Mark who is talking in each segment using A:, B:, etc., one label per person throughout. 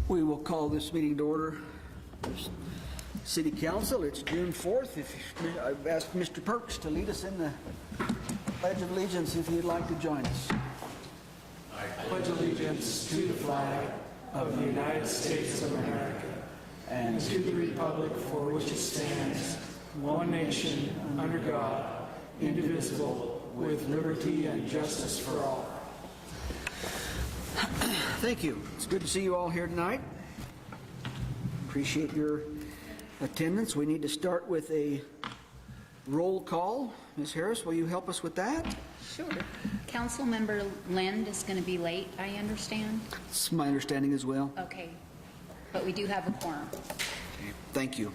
A: We will call this meeting to order. City Council, it's June 4th. I've asked Mr. Perks to lead us in the Pledge of Allegiance if he'd like to join us.
B: I pledge allegiance to the flag of the United States of America and to the republic for which it stands, one nation, under God, indivisible, with liberty and justice for all.
A: Thank you. It's good to see you all here tonight. Appreciate your attendance. We need to start with a roll call. Ms. Harris, will you help us with that?
C: Sure. Councilmember Lind is going to be late, I understand.
A: It's my understanding as well.
C: Okay. But we do have a quorum.
A: Okay. Thank you.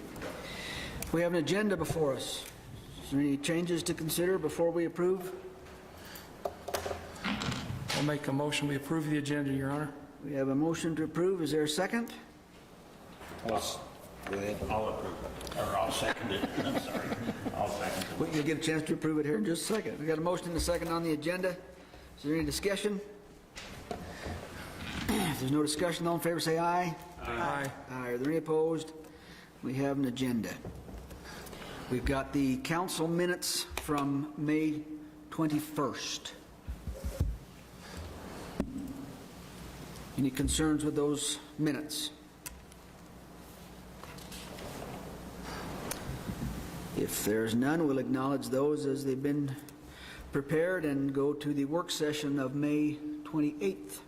A: We have an agenda before us. Is there any changes to consider before we approve?
B: I'll make a motion. We approve the agenda, Your Honor.
A: We have a motion to approve. Is there a second?
D: Go ahead. I'll approve it. Or I'll second it. I'm sorry. I'll second it.
A: Well, you'll get a chance to approve it here in just a second. We got a motion and a second on the agenda. Is there any discussion? If there's no discussion, all in favor say aye.
B: Aye.
A: Aye. Are there any opposed? We have an agenda. We've got the council minutes from May 21st. Any concerns with those minutes? If there's none, we'll acknowledge those as they've been prepared and go to the work session of May 28th.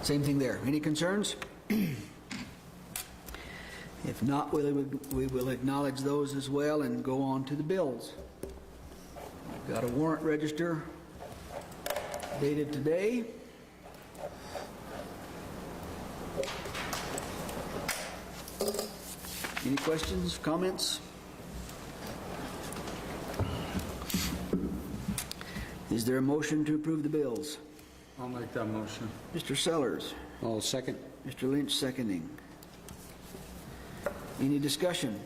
A: Same thing there. Any concerns? If not, we will acknowledge those as well and go on to the bills. I've got a warrant register dated today. Any questions, comments? Is there a motion to approve the bills?
B: I'll make that motion.
A: Mr. Sellers.
D: I'll second.
A: Mr. Lynch seconding. Any discussion?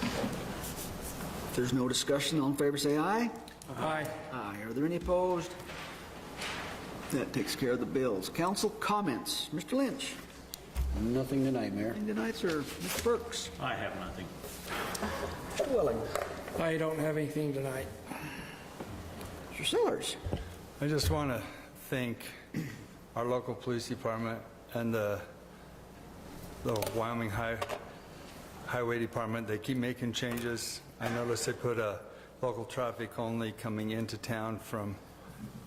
A: If there's no discussion, all in favor say aye.
B: Aye.
A: Aye. Are there any opposed? That takes care of the bills. Council comments. Mr. Lynch.
D: Nothing tonight, Mayor.
A: And tonight, sir. Mr. Burks.
D: I have nothing.
A: Mr. Welling.
B: I don't have anything tonight.
A: Mr. Sellers.
E: I just want to thank our local police department and the Wyoming Highway Department. They keep making changes. I noticed they put a local traffic only coming into town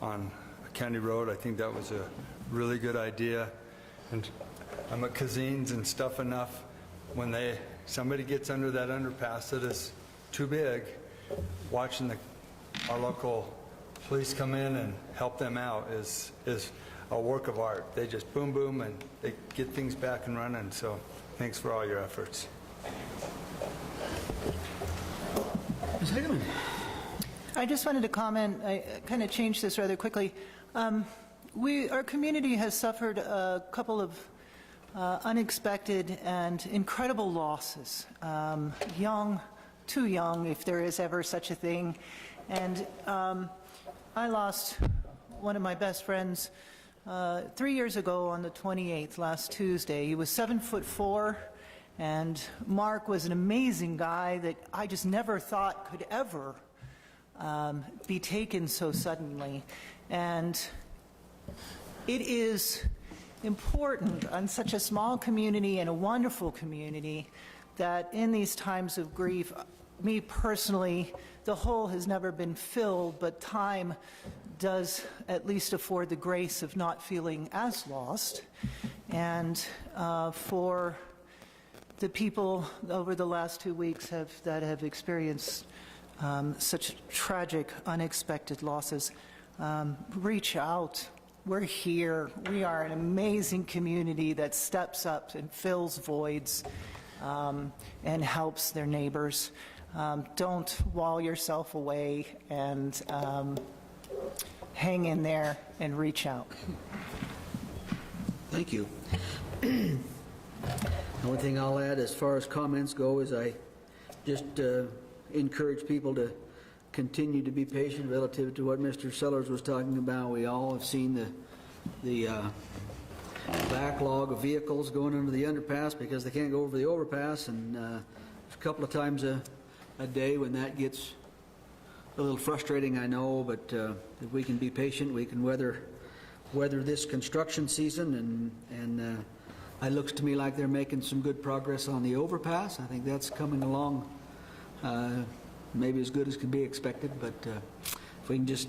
E: on a county road. I think that was a really good idea. And I'm at Cazines and stuff enough. When somebody gets under that underpass that is too big, watching our local police come in and help them out is a work of art. They just boom, boom, and they get things back and running. So thanks for all your efforts.
A: Ms. Hageman.
F: I just wanted to comment, I kind of changed this rather quickly. Our community has suffered a couple of unexpected and incredible losses. Too young, if there is ever such a thing. And I lost one of my best friends 3 years ago on the 28th, last Tuesday. He was 7'4", and Mark was an amazing guy that I just never thought could ever be taken so suddenly. And it is important on such a small community and a wonderful community that in these times of grief, me personally, the hole has never been filled, but time does at least afford the grace of not feeling as lost. And for the people over the last 2 weeks that have experienced such tragic, unexpected losses, reach out. We're here. We are an amazing community that steps up and fills voids and helps their neighbors. Don't wall yourself away, and hang in there and reach out.
A: Thank you. The only thing I'll add as far as comments go is I just encourage people to continue to be patient relative to what Mr. Sellers was talking about. We all have seen the backlog of vehicles going under the underpass because they can't go over the overpass, and a couple of times a day when that gets a little frustrating, I know, but if we can be patient, we can weather this construction season, and it looks to me like they're making some good progress on the overpass. I think that's coming along maybe as good as can be expected, but if we can just,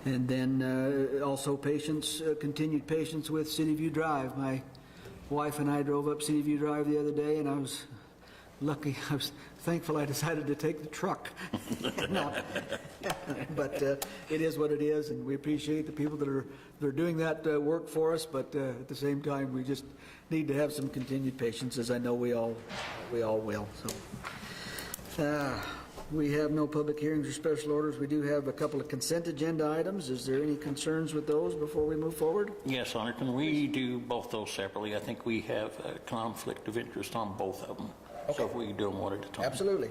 A: and then also patience, continued patience with City View Drive. My wife and I drove up City View Drive the other day, and I was lucky, I was thankful I decided to take the truck. But it is what it is, and we appreciate the people that are doing that work for us, but at the same time, we just need to have some continued patience, as I know we all will. So, we have no public hearings or special orders. We do have a couple of consent agenda items. Is there any concerns with those before we move forward?
D: Yes, Honor, can we do both those separately? I think we have a conflict of interest on both of them.
A: Okay.
D: So if we can do them one at a time.
A: Absolutely.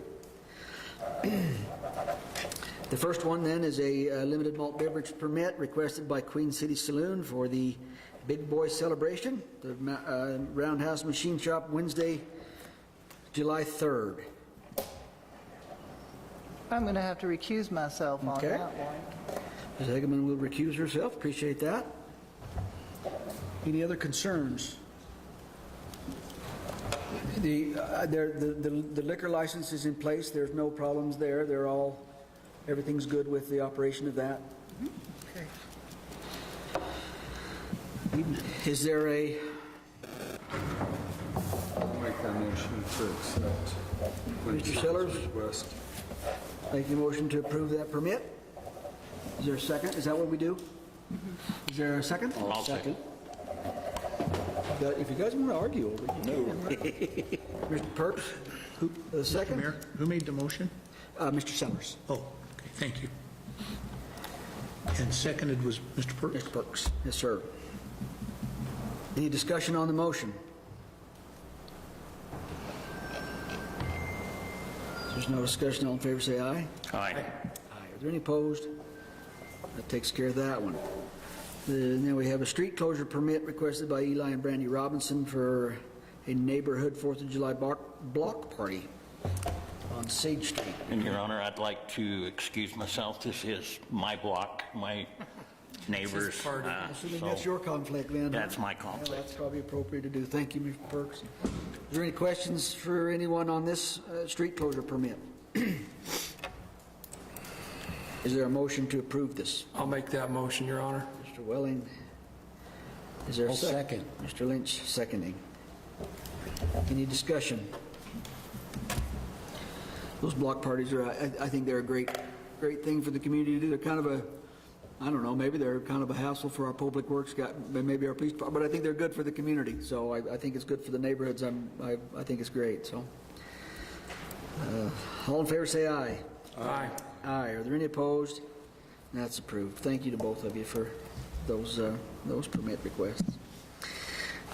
A: The first one then is a limited malt beverage permit requested by Queen City Saloon for the Big Boy Celebration, the Roundhouse Machine Shop, Wednesday, July 3rd.
F: I'm going to have to recuse myself on
A: Okay.
F: that one.
A: Ms. Hageman will recuse herself. Appreciate that. Any other concerns? The liquor license is in place. There's no problems there. Everything's good with the operation of that. Okay. Is there a?
E: I'll make that motion to accept.
A: Mr. Sellers?
E: Request.
A: Make a motion to approve that permit. Is there a second? Is that what we do? Is there a second?
D: I'll second.
A: If you guys want to argue over it, you can. Mr. Perks, the second?
G: Mayor, who made the motion?
A: Mr. Sellers.
G: Oh, okay, thank you. And seconded was Mr. Perks?
A: Mr. Perks, yes, sir. Any discussion on the motion? If there's no discussion, all in favor say aye.
D: Aye.
A: Aye. Are there any opposed? That takes care of that one. And then we have a street closure permit requested by Eli and Brandy Robinson for a neighborhood 4th of July block party on Sage Street.
D: And Your Honor, I'd like to excuse myself. This is my block, my neighbors.
A: Assuming that's your conflict, then.
D: That's my
A: Well,
D: conflict.
A: that's probably appropriate to do. Thank you, Mr. Perks. Is there any questions for anyone on this street closure permit? Is there a motion to approve this?
B: I'll make that motion, Your Honor.
A: Mr. Welling, is there a second? Mr. Lynch, seconding. Any discussion? Those block parties are, I think they're a great thing for the community to do. They're kind of a, I don't know, maybe they're kind of a hassle for our public works guy, maybe our police department, but I think they're good for the community. So I think it's good for the neighborhoods. I think it's great. So, all in favor, say aye.
B: Aye.
A: Aye. Are there any opposed? That's approved. Thank you to both of you for those permit requests.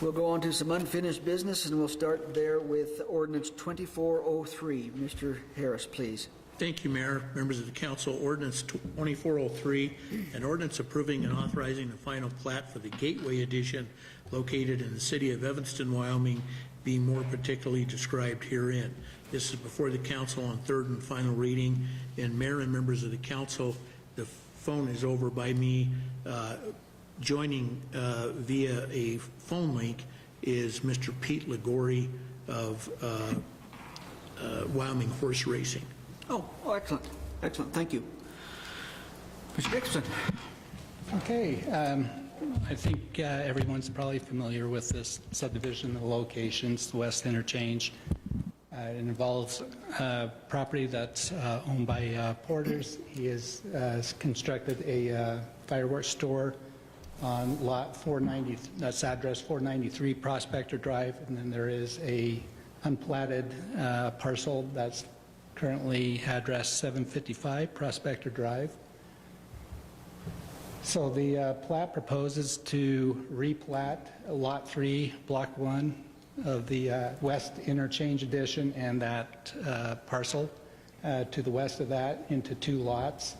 A: We'll go on to some unfinished business, and we'll start there with ordinance 2403. Mr. Harris, please.
G: Thank you, Mayor, members of the council. Ordinance 2403, an ordinance approving and authorizing the final plat for the Gateway Edition located in the city of Evanston, Wyoming, being more particularly described herein. This is before the council on third and final reading. And Mayor and members of the council, the phone is over by me. Joining via a phone link is Mr. Pete Ligori of Wyoming Horse Racing.
A: Oh, excellent. Excellent. Thank you. Mr. Dixon.
H: Okay, I think everyone's probably familiar with this subdivision, the locations, the West Interchange. It involves property that's owned by Porter's. He has constructed a fireworks store on lot 490, that's address 493 Prospector Drive, and then there is a unplatted parcel that's currently address 755 Prospector Drive. So the plat proposes to replat Lot 3, Block 1 of the West Interchange Edition and that parcel to the west of that into 2 lots.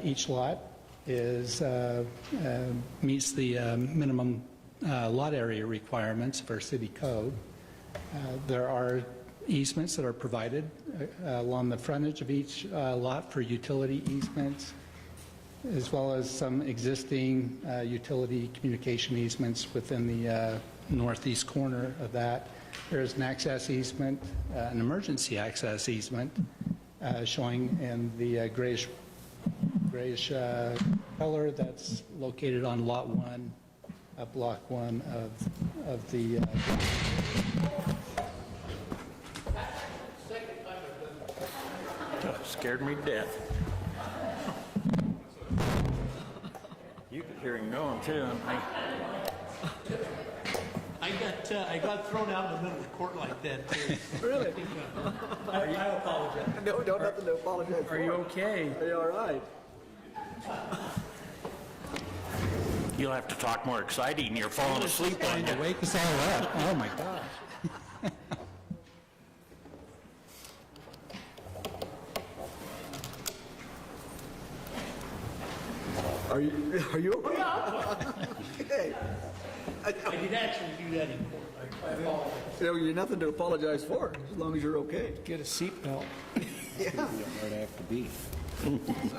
H: Each lot meets the minimum lot area requirements for city code. There are easements that are provided along the frontage of each lot for utility easements, as well as some existing utility communication easements within the northeast corner of that. There is an access easement, an emergency access easement, showing in the grayish color that's located on Lot 1, Block 1 of the...
D: Scared me to death. You could hear him going too, and
G: I got thrown out in the middle of the court like that, too.
A: Really?
G: I apologize.
A: No, nothing to apologize for.
B: Are you okay?
A: Are you all right?
D: you'll have to talk more exciting. You're falling asleep on
H: Trying to
D: you.
H: wake us all up. Oh, my gosh.
A: Are you okay?
G: I did actually do that in court. I apologize.
A: You know, you're nothing to apologize for, as long as you're okay.
B: Get a seatbelt.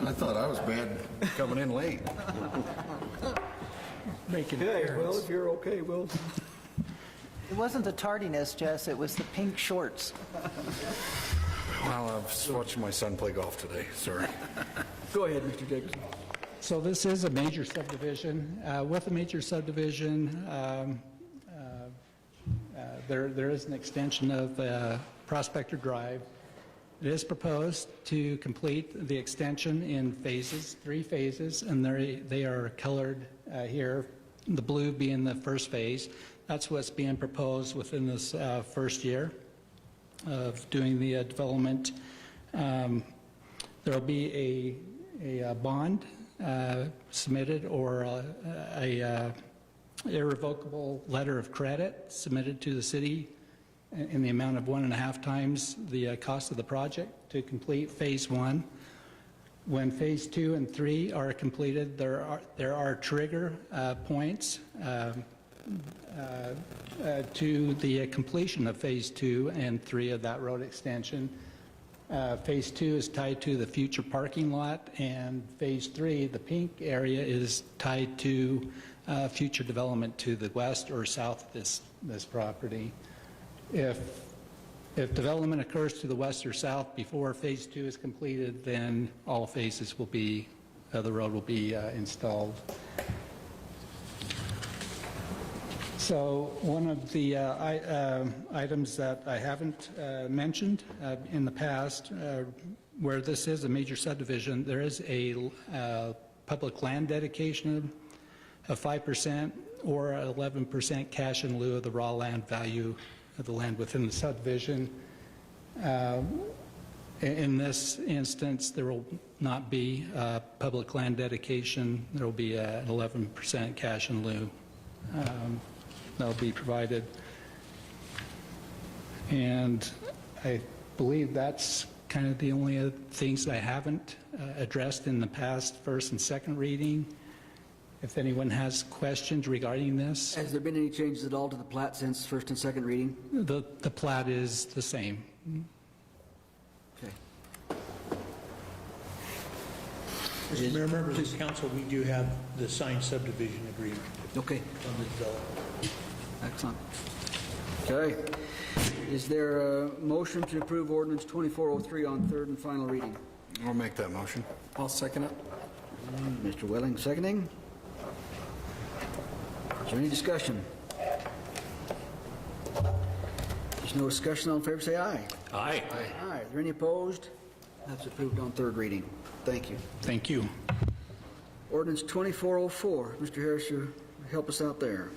I: I thought I was bad coming in late.
B: Making
A: Okay, well,
B: errands.
A: if you're okay, we'll...
F: It wasn't the tardiness, Jess, it was the pink shorts.
I: Well, I was watching my son play golf today, sorry.
A: Go ahead, Mr. Jacobson.
H: So this is a major subdivision. With a major subdivision, there is an extension of Prospector Drive. It is proposed to complete the extension in phases, 3 phases, and they are colored here, the blue being the first phase. That's what's being proposed within this first year of doing the development. There will be a bond submitted, or a irrevocable letter of credit submitted to the city in the amount of 1.5 times the cost of the project to complete phase 1. When phase 2 and 3 are completed, there are trigger points to the completion of phase 2 and 3 of that road extension. Phase 2 is tied to the future parking lot, and phase 3, the pink area, is tied to future development to the west or south of this property. If development occurs to the west or south before phase 2 is completed, then all phases will be, the road will be installed. So one of the items that I haven't mentioned in the past, where this is a major subdivision, there is a public land dedication of 5% or 11% cash in lieu of the raw land value of the land within the subdivision. In this instance, there will not be public land dedication. There will be an 11% cash in lieu that will be provided. And I believe that's kind of the only things I haven't addressed in the past first and second reading. If anyone has questions regarding this,
A: Has there been any changes at all to the plat since first and second reading?
H: the plat is the same.
A: Okay.
G: Mr. Mayor, members of the council, we do have the signed subdivision agreement
A: Okay,
G: on the development.
A: excellent. Okay. Is there a motion to approve ordinance 2403 on third and final reading?
I: I'll make that motion.
B: I'll second it.
A: Mr. Welling seconding. Is there any discussion? There's no discussion, all in favor say aye.
D: Aye.
A: Aye. Is there any opposed? That's approved on third reading. Thank you.
H: Thank you.
A: Ordinance 2404. Mr. Harris, you help us out there.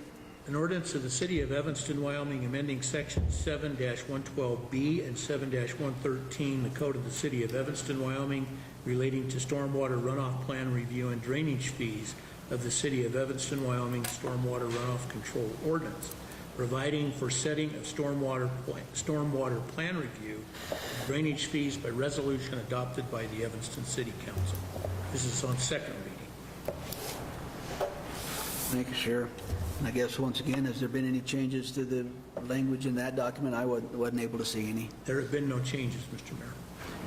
G: An ordinance of the City of Evanston, Wyoming, amending Section 7-112B and 7-113, the Code of the City of Evanston, Wyoming, relating to stormwater runoff plan review and drainage fees of the City of Evanston, Wyoming Stormwater Runoff Control Ordinance. providing for setting of stormwater plan review, and drainage fees by resolution adopted by the Evanston City Council. This is on second reading.
A: Thank you, Sheriff. I guess once again, has there been any changes to the language in that document? I wasn't able to see any.
G: There have been no changes, Mr. Mayor.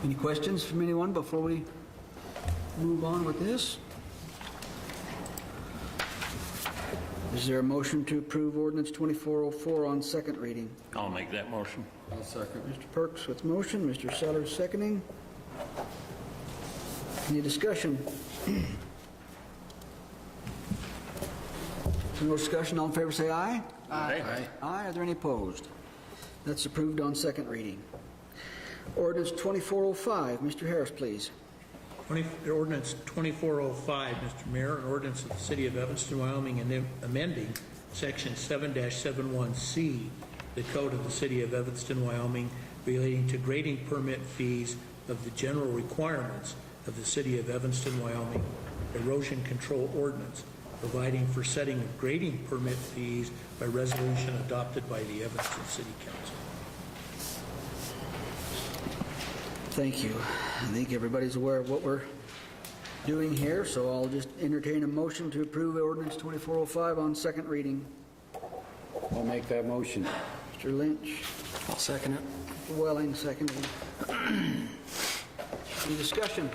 A: Any questions from anyone before we move on with this? Is there a motion to approve ordinance 2404 on second reading?
D: I'll make that motion.
I: I'll second.
A: Mr. Perks with motion, Mr. Sellers seconding. Any discussion? No discussion, all in favor say aye.
D: Aye.
A: Aye, are there any opposed? That's approved on second reading. Ordinance 2405, Mr. Harris, please.
G: Ordinance 2405, Mr. Mayor, an ordinance of the City of Evanston, Wyoming, and amending Section 7-71C, the Code of the City of Evanston, Wyoming, relating to grading permit fees of the general requirements of the City of Evanston, Wyoming erosion control ordinance, providing for setting of grading permit fees by resolution adopted by the Evanston City Council.
A: Thank you. I think everybody's aware of what we're doing here, so I'll just entertain a motion to approve ordinance 2405 on second reading.
I: I'll make that motion.
A: Mr. Lynch.
I: I'll second it.
A: Mr. Welling, seconded. Any discussion?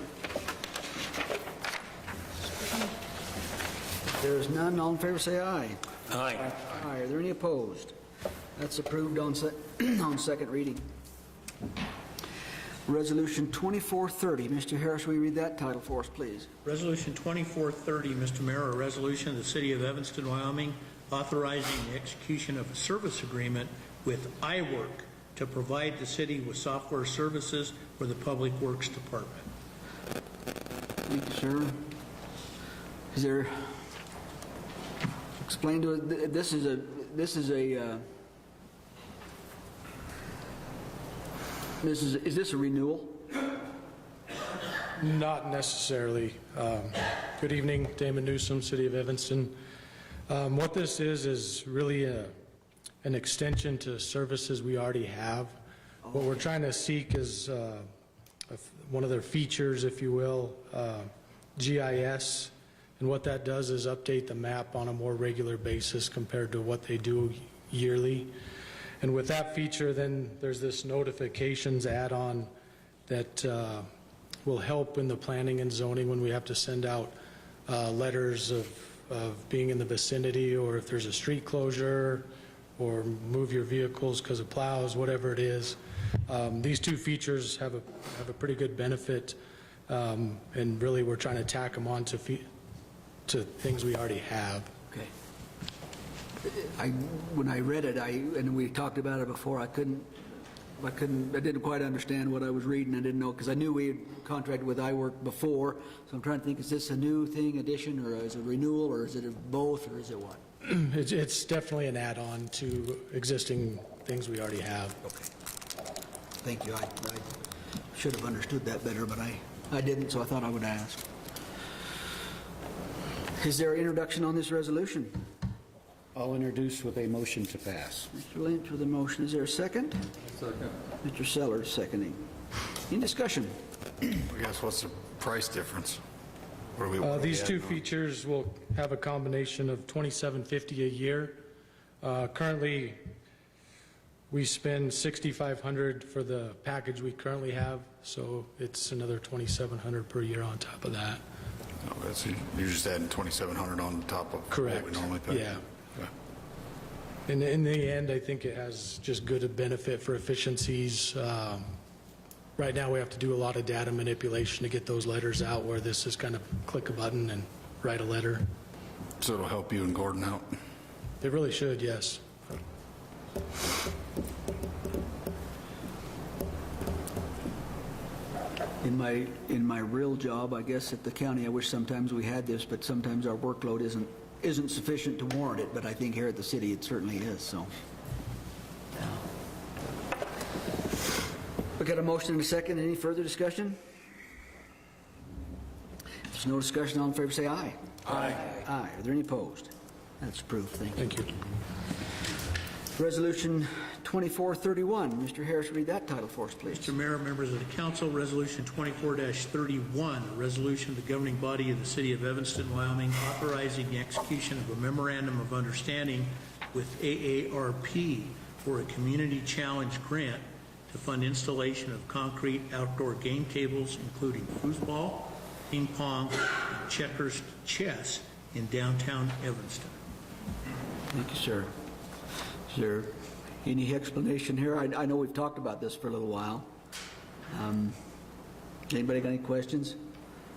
A: If there is none, all in favor say aye.
D: Aye.
A: Aye. Are there any opposed? That's approved on on second reading. Resolution 2430. Mr. Harris, will you read that title for us, please?
G: Resolution 2430, Mr. Mayor, a resolution of the City of Evanston, Wyoming, authorizing the execution of a service agreement with iWork to provide the city with software services for the Public Works Department.
A: Thank you, sir. Is there, explain to us, this is a is this a renewal?
J: Not necessarily. Good evening, Damon Newsom, City of Evanston. What this is really an extension to services we already have. What we're trying to seek is one of their features, if you will, GIS. And what that does is update the map on a more regular basis compared to what they do yearly. And with that feature, then there's this notifications add-on that will help in the planning and zoning when we have to send out letters of being in the vicinity, or if there's a street closure, or move your vehicles because of plows, whatever it is. These two features have a pretty good benefit, and really we're trying to tack them on to things we already have.
A: Okay. When I read it, and we talked about it before, I didn't quite understand what I was reading. I didn't know, because I knew we had contracted with iWork before, so I'm trying to think, is this a new thing, addition, or is it renewal, or is it both, or is it what?
J: It's definitely an add-on to existing things we already have.
A: Okay. Thank you. I should have understood that better, but I didn't, so I thought I would ask. Is there an introduction on this resolution?
I: I'll introduce with a motion to pass.
A: Mr. Lynch with a motion. Is there a second?
I: Second.
A: Mr. Sellers seconding. Any discussion?
I: I guess what's the price difference? What are we
J: These
I: at
J: two
I: now?
J: features will have a combination of $2,750 a year. Currently, we spend $6,500 for the package we currently have, so it's another $2,700 per year on top of that.
I: Okay, so you're just adding 2,700 on top of
J: Correct.
I: what we normally pay?
J: Yeah.
I: Okay.
J: And in the end, I think it has just good benefit for efficiencies. Right now, we have to do a lot of data manipulation to get those letters out, where this is kind of click a button and write a letter.
I: So it'll help you and Gordon out?
J: It really should, yes.
A: In my real job, I guess at the county, I wish sometimes we had this, but sometimes our workload isn't sufficient to warrant it. But I think here at the city, it certainly is. So, we got a motion and a second. Any further discussion? If there's no discussion, all in favor say aye. Aye. Aye. Are there any opposed? That's approved. Thank you.
J: Thank you.
A: Resolution 2431. Mr. Harris, read that title for us, please.
G: Mr. Mayor, members of the council, Resolution 24-31, a resolution of the governing body of the city of Evanston, Wyoming, authorizing the execution of a memorandum of understanding with AARP for a community challenge grant to fund installation of concrete outdoor game tables, including foosball, ping pong, and checkers chess in downtown Evanston.
A: Thank you, sir. Is there any explanation here? I know we've talked about this for a little while. Anybody got any questions?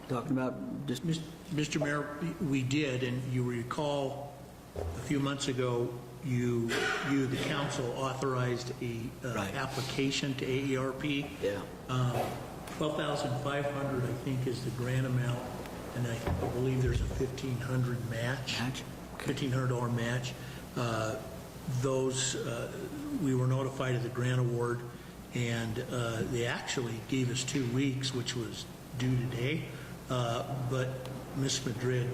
A: Talking about just...
G: Mr. Mayor, we did, and you recall a few months ago, you the council, authorized a
A: Right.
G: application to AARP.
A: Yeah.
G: $12,500, I think, is the grant amount, and I believe there's a $1,500 match.
A: Match?
G: $1,500 match. We were notified of the grant award, and they actually gave us 2 weeks, which was due today, but Ms. Madrid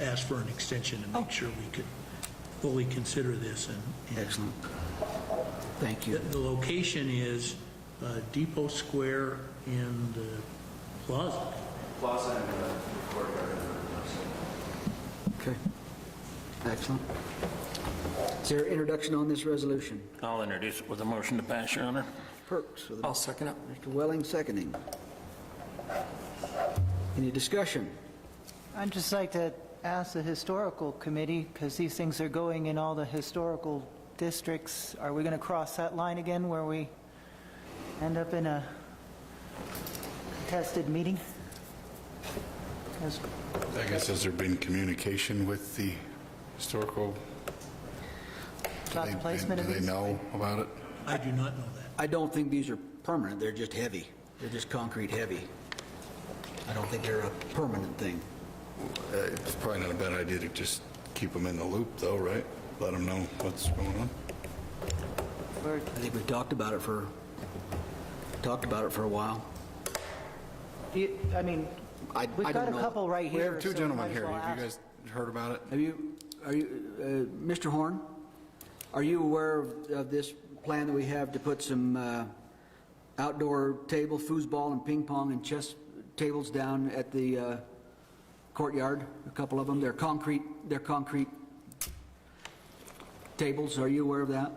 G: asked for an extension to make sure we could fully consider this. And
A: Excellent. Thank you.
G: the location is Depot Square and Plaza.
K: Plaza and the courtyard.
A: Okay. Excellent. Is there introduction on this resolution?
D: I'll introduce it with a motion to pass, Your Honor.
A: Perks. With
K: I'll second it.
A: Mr. Welling seconding. Any discussion?
F: I'd just like to ask the historical committee, because these things are going in all the historical districts, are we going to cross that line again where we end up in a contested meeting?
I: I guess has there been communication with the historical?
F: About the placement of
I: Do they
F: these?
I: know about it?
G: I do not know that.
A: I don't think these are permanent. They're just heavy. They're just concrete heavy. I don't think they're a permanent thing.
I: It's probably not a bad idea to just keep them in the loop, though, right? Let them know what's going on.
A: I think we've talked about it for a while.
F: I mean,
A: I
F: we've
A: don't
F: got a
A: know.
F: couple right
I: We
F: here.
I: have two
F: so
I: gentlemen
F: might as
I: here.
F: well
I: Have you
F: ask.
I: guys heard about it?
A: Mr. Horn, are you aware of this plan that we have to put some outdoor table, foosball and ping pong and chess tables down at the courtyard? A couple of them. They're concrete tables. Are you aware of that?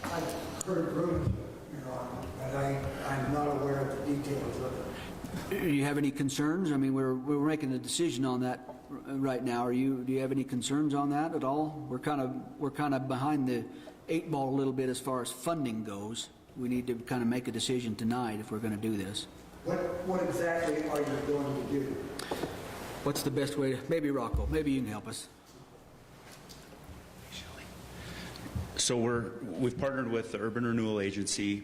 B: I've heard rumors, Your Honor, but I'm not aware of the details of it.
A: Do you have any concerns? I mean, we're making a decision on that right now. Do you have any concerns on that at all? We're kind of behind the 8 ball a little bit as far as funding goes. We need to kind of make a decision tonight if we're going to do this.
B: What exactly are you going to do?
A: What's the best way to, maybe Rocco, maybe you can help us.
L: So we've partnered with the Urban Renewal Agency,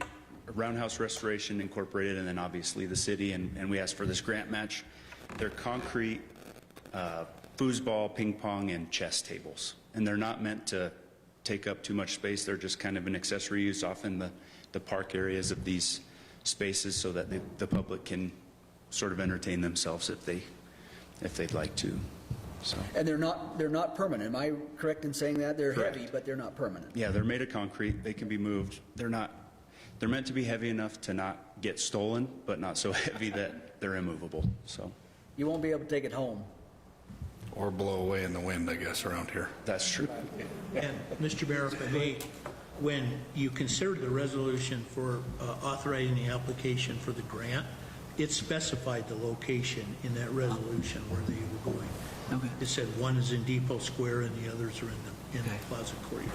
L: Roundhouse Restoration Incorporated, and then obviously the city, and we asked for this grant match. They're concrete foosball, ping pong, and chess tables, and they're not meant to take up too much space. They're just kind of an accessory use off in the park areas of these spaces so that the public can sort of entertain themselves if they'd like to. So.
A: And they're not permanent. Am I correct in saying that? They're
L: Correct.
A: heavy, but they're not permanent.
L: Yeah, they're made of concrete. They can be moved. They're meant to be heavy enough to not get stolen, but not so heavy that they're immovable. So
A: You won't be able to take it home.
I: Or blow away in the wind, I guess, around here.
L: that's true.
G: And Mr. Mayor, if I may, when you consider the resolution for authorizing the application for the grant, it specified the location in that resolution where they were going.
A: Okay.
G: It said one is in Depot Square and the others are in the
A: Okay.
G: Plaza Courtyard.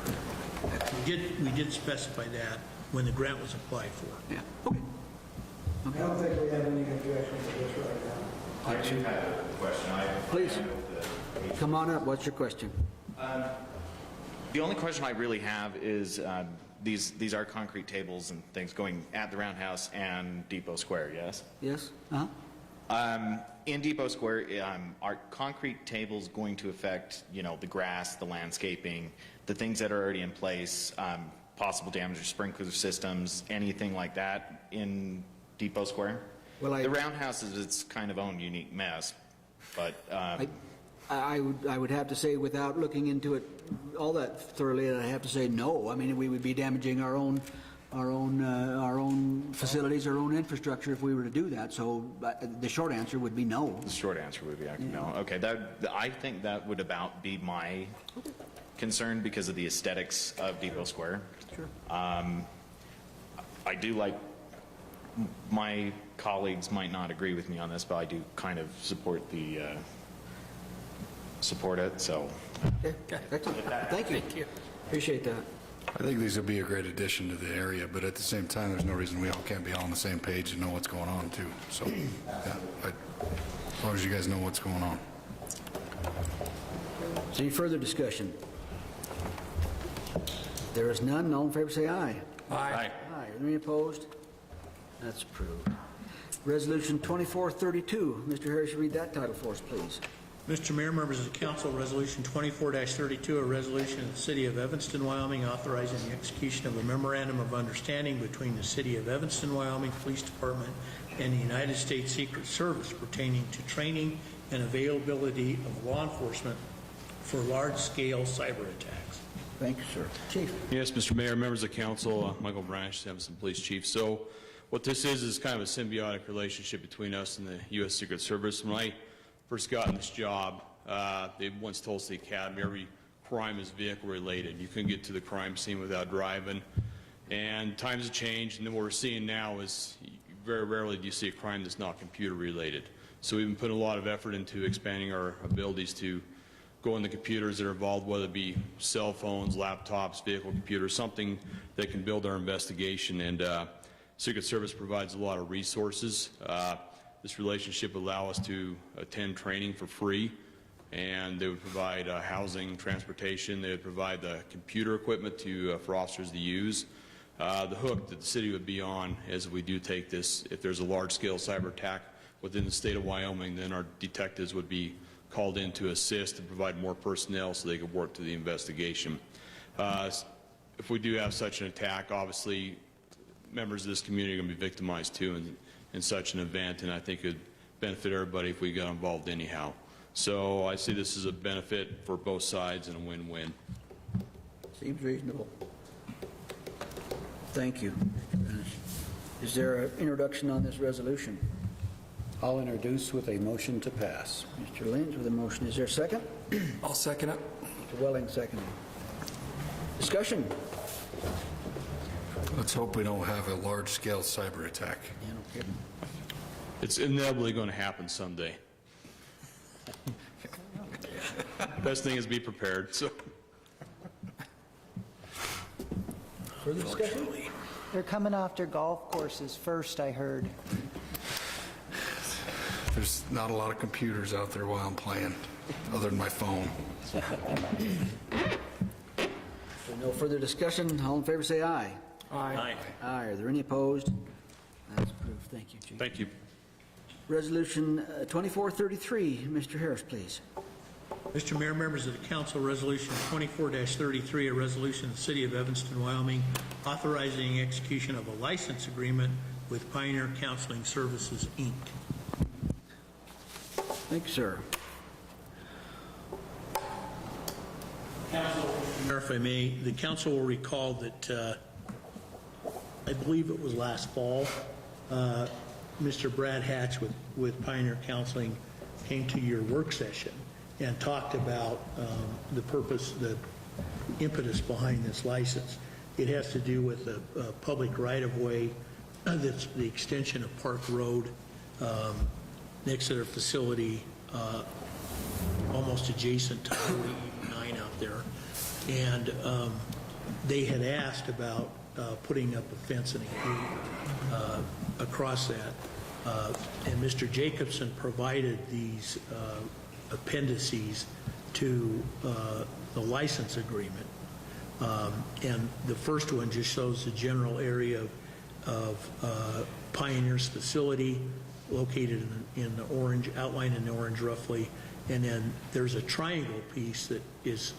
G: We did specify that when the grant was applied for.
A: Yeah. Okay.
B: I don't think we have any objection to this right now.
K: I do have a question.
A: Please. Come on up. What's your question?
K: The only question I really have is these are concrete tables and things going at the Roundhouse and Depot Square, yes?
A: Yes? Uh-huh.
K: In Depot Square, are concrete tables going to affect, the grass, the landscaping, the things that are already in place, possible damage to sprinkler systems, anything like that in Depot Square?
A: Well,
K: the Roundhouse is its kind of own unique mess, but
A: I would have to say, without looking into it all that thoroughly, I have to say no. I mean, we would be damaging our own facilities, our own infrastructure if we were to do that. So the short answer would be no.
K: The short answer would be no. Okay, I think that would about be my concern because of the aesthetics of Depot Square.
A: Sure.
K: I do like, my colleagues might not agree with me on this, but I do kind of support it, so.
A: Okay, excellent. Thank you. Appreciate that.
I: I think these would be a great addition to the area, but at the same time, there's no reason we all can't be all on the same page and know what's going on too. So, yeah, as long as you guys know what's going on.
A: Is there any further discussion? There is none. All in favor say aye.
D: Aye.
A: Aye. Are there any opposed? That's approved. Resolution 2432. Mr. Harris, read that title for us, please.
G: Mr. Mayor, members of the council, Resolution 24-32, a resolution of the City of Evanston, Wyoming, authorizing the execution of a memorandum of understanding between the City of Evanston, Wyoming Police Department and the United States Secret Service pertaining to training and availability of law enforcement for large-scale cyber attacks.
A: Thank you, sir. Chief.
M: Yes, Mr. Mayor, members of council, Michael Branch, Evanston Police Chief. So what this is kind of a symbiotic relationship between us and the U.S. Secret Service. When I first got in this job, they once told us the academy every crime is vehicle related. You couldn't get to the crime scene without driving. And times have changed, and then what we're seeing now is very rarely do you see a crime that's not computer related. So we've been putting a lot of effort into expanding our abilities to go in the computers that are involved, whether it be cell phones, laptops, vehicle computers, something that can build our investigation. And Secret Service provides a lot of resources. This relationship will allow us to attend training for free, and they would provide housing, transportation. They would provide the computer equipment for officers to use. The hook that the city would be on as we do take this, if there's a large-scale cyber attack within the state of Wyoming, then our detectives would be called in to assist and provide more personnel so they could work to the investigation. If we do have such an attack, obviously members of this community are going to be victimized too in such an event, and I think it would benefit everybody if we got involved anyhow. So I see this as a benefit for both sides and a win-win.
A: Seems reasonable. Thank you. Is there an introduction on this resolution?
N: I'll introduce with a motion to pass.
A: Mr. Lynch with a motion. Is there a second?
B: I'll second it.
A: Mr. Welling seconding. Discussion?
I: Let's hope we don't have a large-scale cyber attack.
A: Yeah, no kidding.
M: It's inevitably going to happen someday. Best thing is be prepared. So.
A: Further discussion?
F: They're coming after golf courses first, I heard.
I: There's not a lot of computers out there while I'm playing, other than my phone.
A: No further discussion. All in favor say aye.
B: Aye.
A: Aye. Are there any opposed? That's approved. Thank you, Chief.
M: Thank you.
A: Resolution 2433. Mr. Harris, please.
G: Mr. Mayor, members of the council, Resolution 24-33, a resolution of the City of Evanston, Wyoming, authorizing execution of a license agreement with Pioneer Counseling Services, Inc.
A: Thank you, sir.
G: Mayor, if I may, the council will recall that I believe it was last fall, Mr. Brad Hatch with Pioneer Counseling came to your work session and talked about the purpose, the impetus behind this license. It has to do with a public right-of-way that's the extension of Park Road next to their facility, almost adjacent to Highway 89 out there. And they had asked about putting up a fence and a gate across that. And Mr. Jacobson provided these appendices to the license agreement. And the first one just shows the general area of Pioneer's facility, located in the orange, outlined in the orange roughly, and then there's a triangle piece that is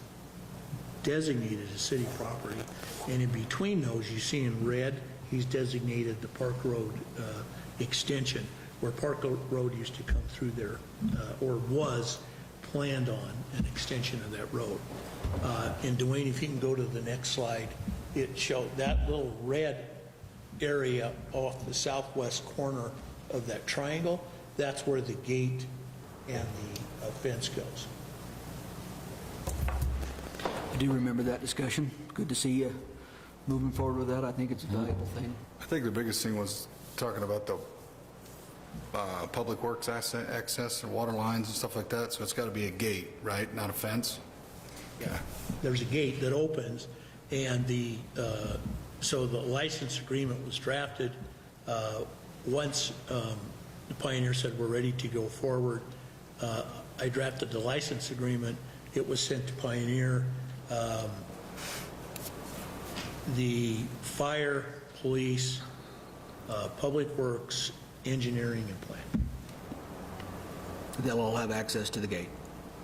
G: designated as city property, and in between those you see in red he's designated the Park Road extension, where Park Road used to come through there, or was planned on an extension of that road. And Dwayne, if you can go to the next slide, it showed that little red area off the southwest corner of that triangle. That's where the gate and the fence goes.
A: I do remember that discussion. Good to see you moving forward with that. I think it's a valuable thing.
I: I think the biggest thing was talking about the public works access and water lines and stuff like that, so it's got to be a gate, right, not a fence?
G: Yeah. There's a gate that opens, and so the license agreement was drafted. Once the Pioneer said we're ready to go forward, I drafted the license agreement. It was sent to Pioneer. The fire, police, public works, engineering, and planning.
A: They'll all have access to the gate.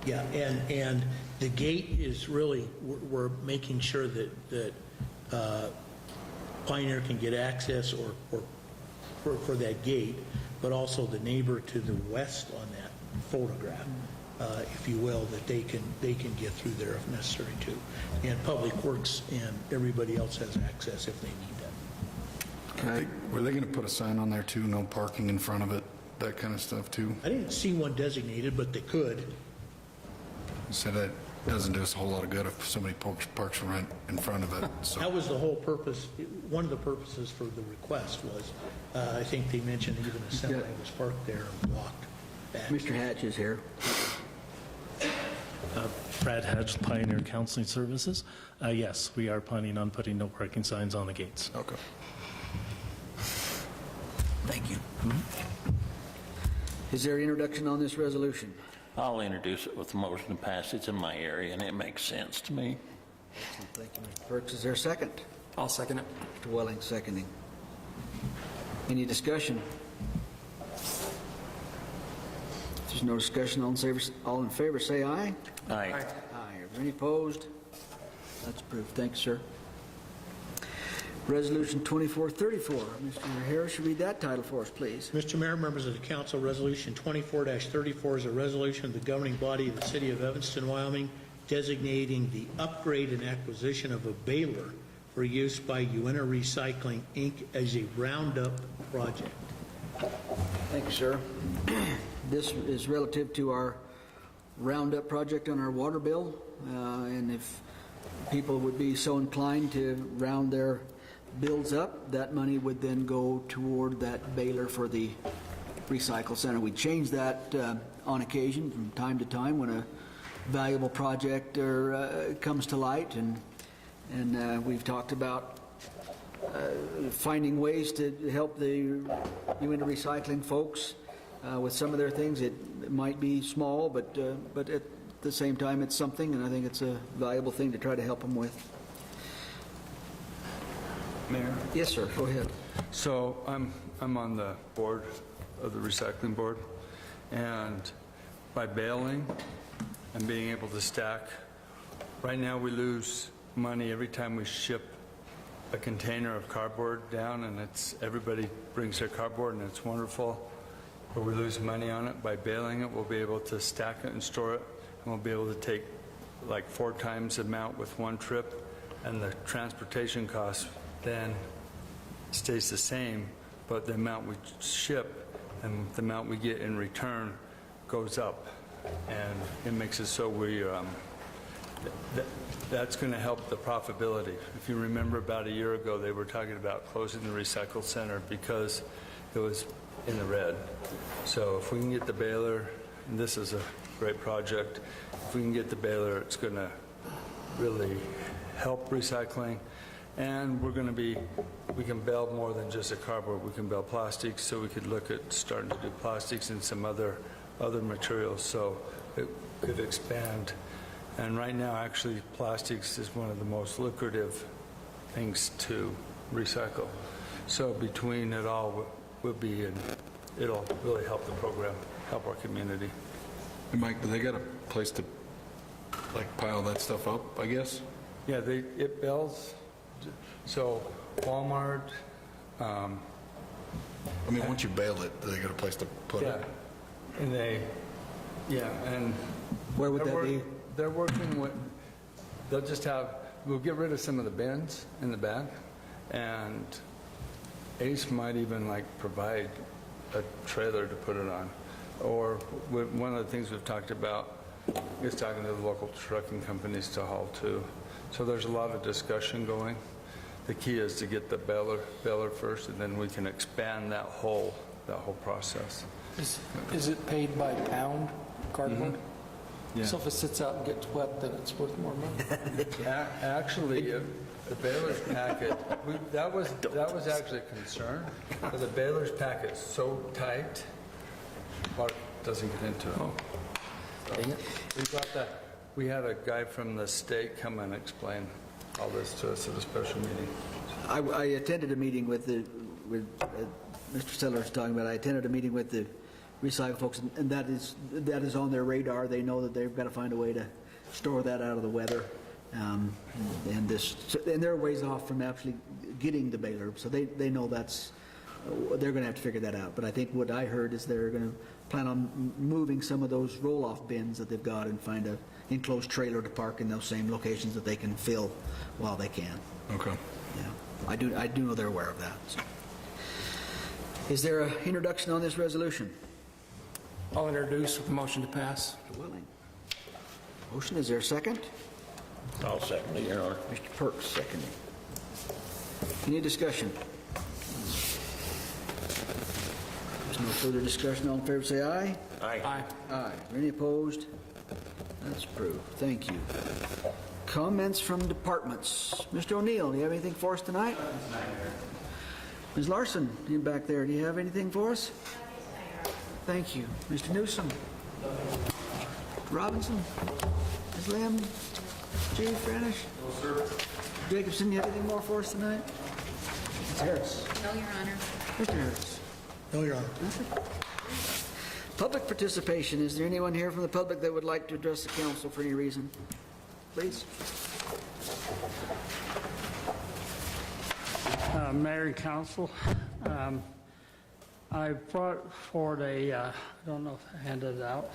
G: Yeah, and the gate is really, we're making sure that Pioneer can get access for that gate, but also the neighbor to the west on that photograph, if you will, that they can get through there if necessary too. And Public Works and everybody else has access if they need that.
A: Okay.
I: Were they going to put a sign on there too, no parking in front of it, that kind of stuff too?
G: I didn't see one designated, but they could.
I: So that doesn't do us a whole lot of good if somebody parks right in front of it. So.
G: That was the whole purpose. One of the purposes for the request was, I think they mentioned even a semi was parked there and blocked back.
A: Mr. Hatch is here.
O: Brad Hedge, Pioneer Counseling Services. Yes, we are planning on putting no parking signs on the gates.
I: Okay.
A: Thank you. Is there introduction on this resolution?
D: I'll introduce it with the motion to pass. It's in my area, and it makes sense to me.
A: Thank you, Mr. Perks. Is there a second?
B: I'll second it.
A: Mr. Welling, seconding. Any discussion? If there's no discussion, all in favor say aye.
D: Aye.
A: Aye. Are there any opposed? That's approved. Thank you, sir. Resolution 2434. Mr. Harris, read that title for us, please.
G: Mr. Mayor, members of the council, Resolution 24-34 is a resolution of the governing body of the city of Evanston, Wyoming, designating the upgrade and acquisition of a baler for use by Uinta Recycling, Inc. as a roundup project.
A: Thank you, sir. This is relative to our roundup project on our water bill, and if people would be so inclined to round their bills up, that money would then go toward that baler for the recycle center. We change that on occasion from time to time when a valuable project comes to light, and we've talked about finding ways to help the Uinta Recycling folks with some of their things. It might be small, but at the same time it's something, and I think it's a valuable thing to try to help them with.
E: Mayor?
A: Yes, sir. Go ahead.
E: So I'm on the board of the recycling board, and by bailing and being able to stack, right now we lose money every time we ship a container of cardboard down, and everybody brings their cardboard, and it's wonderful, but we lose money on it. By bailing it, we'll be able to stack it and store it, and we'll be able to take like 4 times the amount with one trip, and the transportation cost then stays the same, but the amount we ship and the amount we get in return goes up, and it makes it so that's going to help the profitability. If you remember, about a year ago they were talking about closing the recycle center because it was in the red. So if we can get the baler, and this is a great project, if we can get the baler, it's going to really help recycling. And we can bail more than just a cardboard. We can bail plastics, so we could look at starting to do plastics and some other materials, so it could expand. And right now, actually, plastics is one of the most lucrative things to recycle. So between it all, it'll really help the program, help our community.
I: Hey, Mike, do they got a place to like pile that stuff up, I guess?
E: Yeah, it bails. So Walmart.
I: I mean, once you bail it, they got a place to put it.
E: And and
A: Where would that be?
E: They're working with, they'll just have, we'll get rid of some of the bins in the back, and Ace might even like provide a trailer to put it on. Or one of the things we've talked about is talking to the local trucking companies to haul too. So there's a lot of discussion going. The key is to get the baler first, and then we can expand that whole process.
B: Is it paid by pound cardboard?
E: Yeah.
B: So if it sits out and gets wet, then it's worth more money?
E: Actually, the baler's packet, that was actually a concern. But the baler's packet's so tight, water doesn't get into it.
B: Dang it.
E: We had a guy from the state come and explain all this to us at a special meeting.
A: I attended a meeting with Mr. Seller's talking about. I attended a meeting with the recycle folks, and that is on their radar. They know that they've got to find a way to store that out of the weather, and they're ways off from actually getting the baler, so they know they're going to have to figure that out. But I think what I heard is they're going to plan on moving some of those roll-off bins that they've got and find an enclosed trailer to park in those same locations that they can fill while they can.
I: Okay.
A: Yeah, I do know they're aware of that. So. Is there an introduction on this resolution?
B: I'll introduce with a motion to pass.
A: Mr. Willing. Motion, is there a second?
D: I'll second it, Your Honor.
A: Mr. Perks, seconding. Any discussion? There's no further discussion. All in favor, say aye.
D: Aye.
B: Aye.
A: Aye. Any opposed? That's approved. Thank you. Comments from departments. Mr. O'Neill, do you have anything for us tonight? Ms. Larson, you back there, do you have anything for us? Thank you. Mr. Newsom? Robinson? Ms. Lim? Chief Ranish? No, sir. Jacobson, you have anything more for us tonight? Ms. Harris?
C: No, Your Honor.
A: Mr. Harris?
G: No, Your Honor.
A: Public participation. Is there anyone here from the public that would like to address the council for any reason? Please.
P: Mayor and Council, I brought forward I don't know if I handed it out.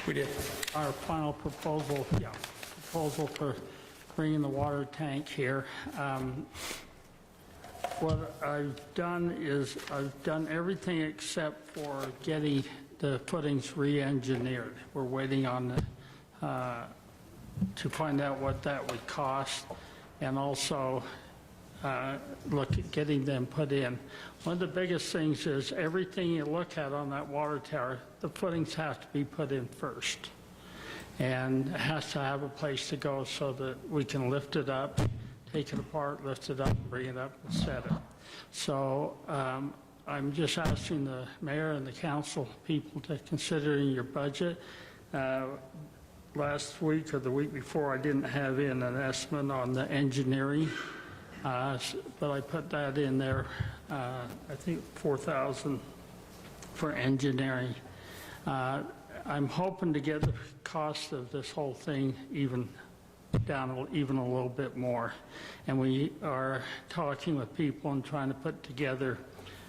B: We did.
P: Our final proposal for bringing the water tank here. What I've done is I've done everything except for getting the footings re-engineered. We're waiting on to find out what that would cost, and also look at getting them put in. One of the biggest things is everything you look at on that water tower, the footings have to be put in first. And it has to have a place to go so that we can lift it up, take it apart, lift it up, bring it up, and set it. So I'm just asking the mayor and the council people to consider in your budget. Last week or the week before, I didn't have in an estimate on the engineering. But I put that in there, I think $4,000 for engineering. I'm hoping to get the cost of this whole thing down even a little bit more. And we are talking with people and trying to put together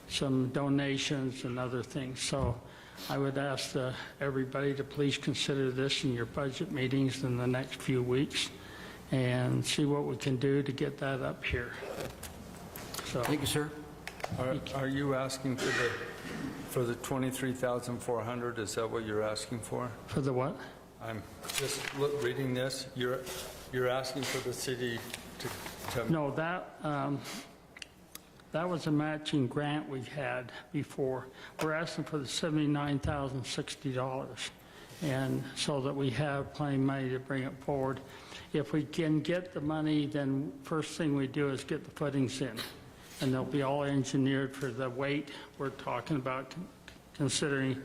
P: some donations and other things. So I would ask everybody to please consider this in your budget meetings in the next few weeks, and see what we can do to get that up here. So,
A: Thank you, sir.
E: Are you asking for the 23,400? Is that what you're asking for?
P: For the what?
E: I'm just reading this. You're asking for the city to
P: No, that was a matching grant we had before. We're asking for the $79,060, and so that we have plenty of money to bring it forward. If we can get the money, then first thing we do is get the footings in, and they'll be all engineered for the weight we're talking about, considering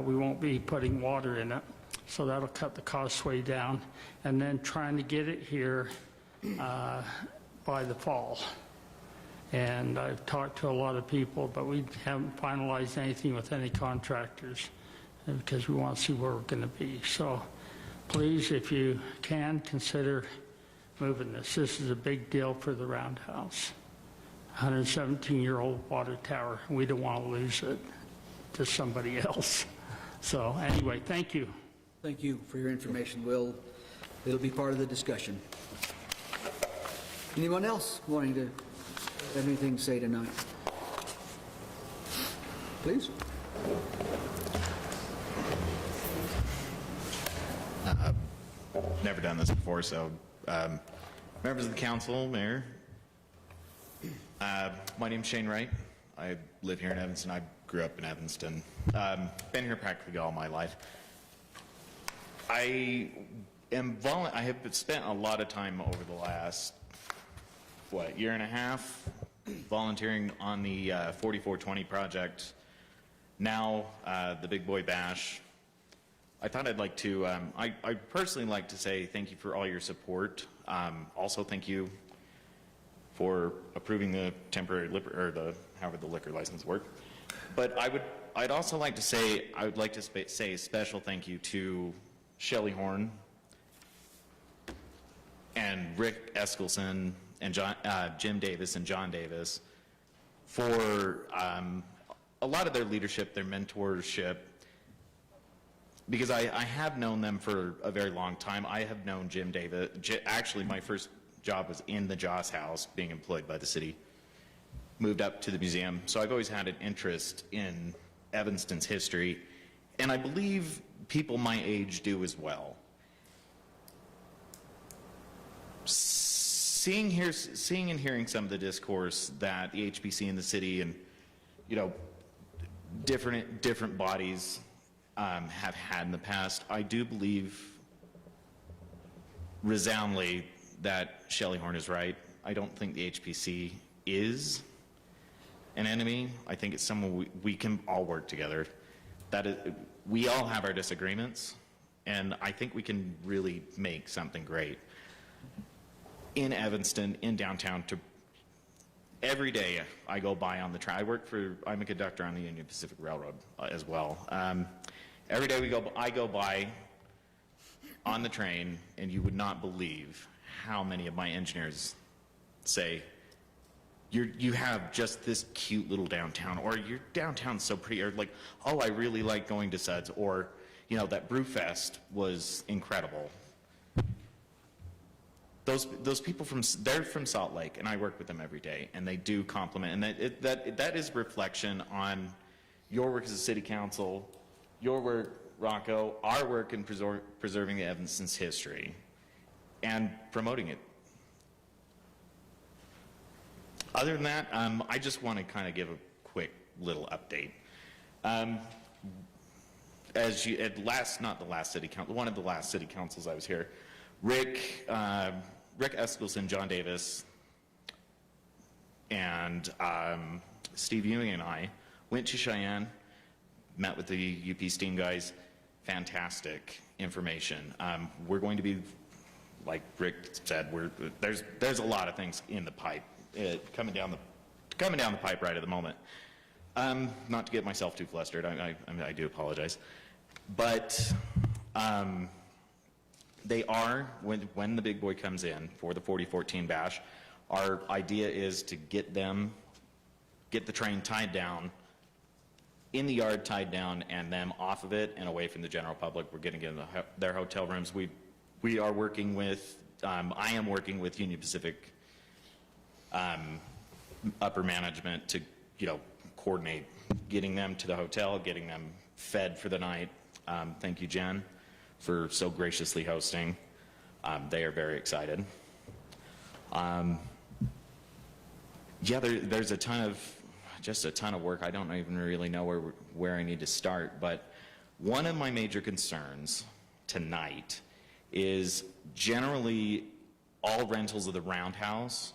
P: we won't be putting water in it. So that'll cut the cost way down, and then trying to get it here by the fall. And I've talked to a lot of people, but we haven't finalized anything with any contractors because we want to see where we're going to be. So please, if you can, consider moving this. This is a big deal for the Roundhouse. 117-year-old water tower. We don't want to lose it to somebody else. So anyway, thank you.
A: Thank you for your information. It'll be part of the discussion. Anyone else wanting to have anything to say tonight? Please.
K: Never done this before, so members of the council, mayor, my name's Shane Wright. I live here in Evanston. I grew up in Evanston. Been here practically all my life. I have spent a lot of time over the last, year and a half volunteering on the 4420 project. Now, the Big Boy Bash. I thought I'd like to, I personally like to say thank you for all your support. Also, thank you for approving the temporary however the liquor license work. But I'd also like to say, I would like to say a special thank you to Shelley Horn and Rick Eskelson and Jim Davis and John Davis for a lot of their leadership, their mentorship, because I have known them for a very long time. I have known Jim Davis. Actually, my first job was in the Joss House, being employed by the city. Moved up to the museum. So I've always had an interest in Evanston's history, and I believe people my age do as well. Seeing and hearing some of the discourse that the HPC in the city and, different bodies have had in the past, I do believe resoundingly that Shelley Horn is right. I don't think the HPC is an enemy. I think it's someone we can all work together. We all have our disagreements, and I think we can really make something great in Evanston, in downtown. Every day I go by on the train. I'm a conductor on the Union Pacific Railroad as well. Every day I go by on the train, and you would not believe how many of my engineers say, you have just this cute little downtown, or your downtown's so pretty, or like, oh, I really like going to Suds, or, that Brewfest was incredible. Those people they're from Salt Lake, and I work with them every day, and they do compliment, and that is a reflection on your work as a city council, your work, Rocco, our work in preserving Evanston's history and promoting it. Other than that, I just want to kind of give a quick little update. Not the last city council, one of the last city councils I was here, Rick Eskelson, John Davis, and Steve Ewing and I went to Cheyenne, met with the UP Steam guys. Fantastic information. We're going to be, like Rick said, there's a lot of things in the pipe coming down the pipe right at the moment. Not to get myself too flustered. I do apologize, but they are, when the big boy comes in for the 4014 bash, our idea is to get the train tied down, in the yard tied down, and them off of it and away from the general public. We're getting in their hotel rooms. We are working with, I am working with Union Pacific upper management to, coordinate getting them to the hotel, getting them fed for the night. Thank you, Jen, for so graciously hosting. They are very excited. There's just a ton of work. I don't even really know where I need to start, but one of my major concerns tonight is generally all rentals of the Roundhouse,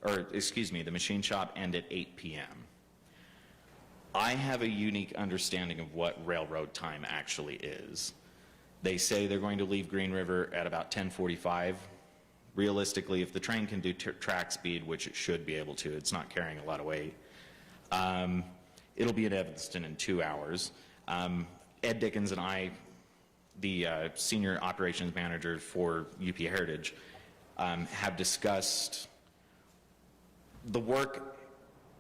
K: the machine shop, end at 8 p.m. I have a unique understanding of what railroad time actually is. They say they're going to leave Green River at about 10:45. Realistically, if the train can do track speed, which it should be able to, it's not carrying a lot of weight, it'll be at Evanston in 2 hours. Ed Dickens and I, the senior operations manager for UP Heritage, have discussed the work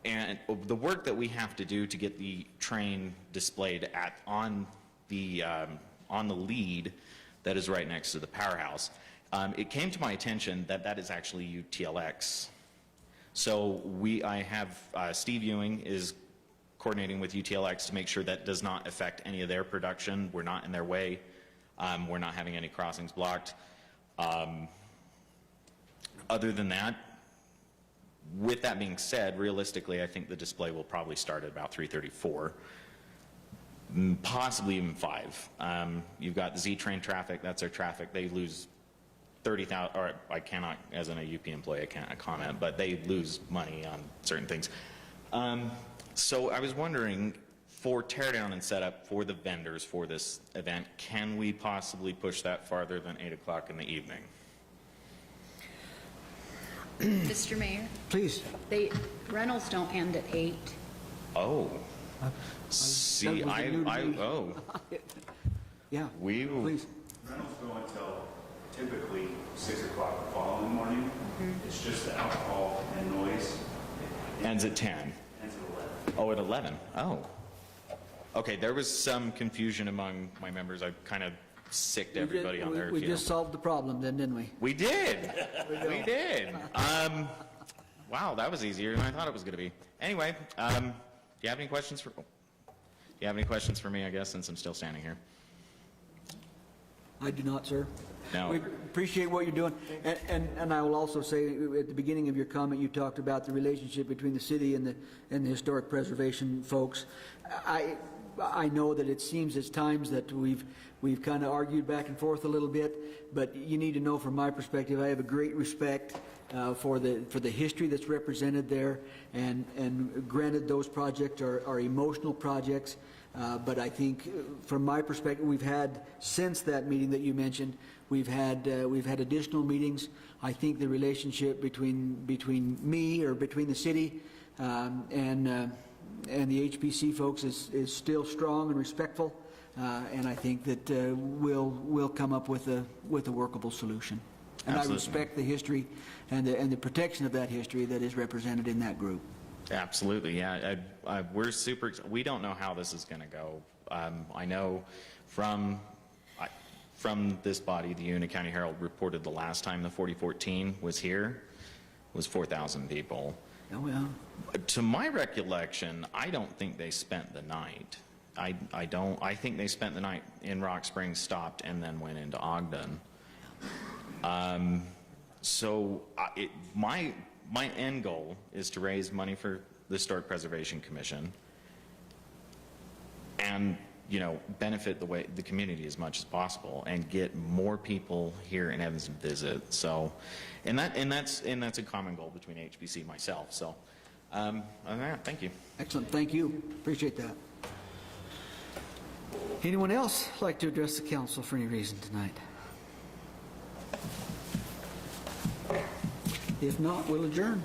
K: that we have to do to get the train displayed on the on the lead that is right next to the powerhouse. It came to my attention that that is actually UTLX. So I have Steve Ewing is coordinating with UTLX to make sure that does not affect any of their production. We're not in their way. We're not having any crossings blocked. Other than that, with that being said, realistically, I think the display will probably start at about 3:34, possibly even 5. You've got Z-Train traffic. That's their traffic. They lose 30,000, or I cannot, as an AUP employee, I can't comment, but they lose money on certain things. So I was wondering, for teardown and setup for the vendors for this event, can we possibly push that farther than 8 o'clock in the evening?
C: Mr. Mayor,
A: Please.
C: rentals don't end at 8.
K: Oh. See, oh.
A: Yeah,
K: We will.
A: please.
L: Rentals go until typically 6 o'clock the following morning. It's just the alcohol and noise.
K: Ends at 10.
L: Ends at 11.
K: Oh, at 11. Oh. Okay, there was some confusion among my members. I kind of sicked everybody on there.
A: We just solved the problem then, didn't we?
K: We did. We did. Wow, that was easier than I thought it was going to be. Anyway, do you have any questions for? Do you have any questions for me? I guess since I'm still standing here.
A: I do not, sir.
K: No.
A: We appreciate what you're doing. And I will also say, at the beginning of your comment, you talked about the relationship between the city and the historic preservation folks. I know that it seems at times that we've kind of argued back and forth a little bit, but you need to know from my perspective, I have a great respect for the history that's represented there, and granted those projects are emotional projects, but I think from my perspective, we've had, since that meeting that you mentioned, we've had additional meetings. I think the relationship between me, or between the city and the HPC folks is still strong and respectful, and I think that we'll come up with a workable solution. And
K: Absolutely.
A: I respect the history and the protection of that history that is represented in that group.
K: Absolutely, yeah. We're super. We don't know how this is going to go. I know from this body, the Una County Herald reported the last time the 4014 was here was 4,000 people.
A: Oh, yeah.
K: To my recollection, I don't think they spent the night. I don't. I think they spent the night in Rock Springs, stopped, and then went into Ogden. My end goal is to raise money for the Historic Preservation Commission, and benefit the community as much as possible, and get more people here in Evanston to visit. So, and that's a common goal between HBC and myself. So, other than that, thank you.
A: Excellent, thank you. Appreciate that. Anyone else like to address the council for any reason tonight? If not, we'll adjourn.